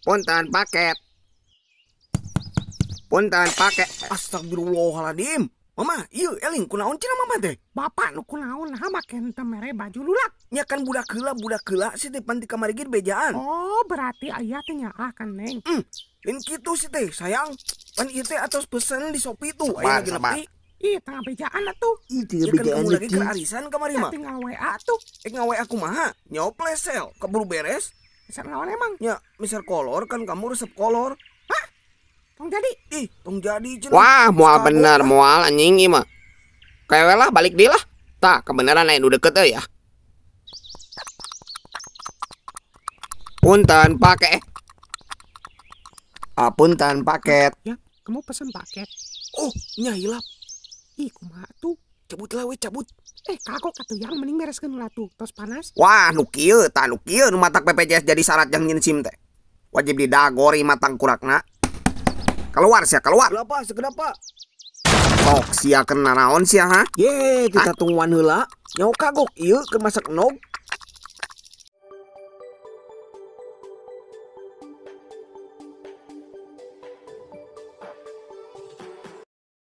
Punten paket. Punten paket. Astagfirullahaladzim. Mama, iya eling kunaon cenah mama teh? Bapak nu kunaon nah make henteu mere baju lulak. Nya kan budak heula si teh pan ti kamari ge bejaan. Oh, berarti aya teh nyaah kan, Neng. Lain kitu si teh, sayang. Pan ieu teh atos pesen di Shopee tuh. Sabar, Aya sabar. nepi. Ih, tengah bejaan atuh. Ya kan kamu lagi ke arisan kamari Ya mah. tinggal WA tuh. Ngawe aku mah, nyoples sel, keburu beres. Bisa naon emang? Nya, misal kolor kan kamu resep kolor. Tong jadi. Ih, tong jadi cenah. Wah, moal Sekabut bener, lah. moal anjing ieu mah. Kayak lah balik deui lah. Tah, kebenaran aya nu deket ya. Punten paket. Punten paket. Ya, kamu pesen paket. Oh, nya hilap. Ih, kumaha tuh? Cabut lah we, cabut. Kagok atuh yang mending bereskeun heula tuh. Tos panas. Wah, nu kieu nu matak BPJS jadi syarat yang nyin SIM teh. Wajib didagori matang kurakna. Keluar sia, keluar. Kenapa? Sekenapa? Sok sia kena naon sia ha? Ye, kita tungguan heula. Nyawa kagok ieu keur masak nog.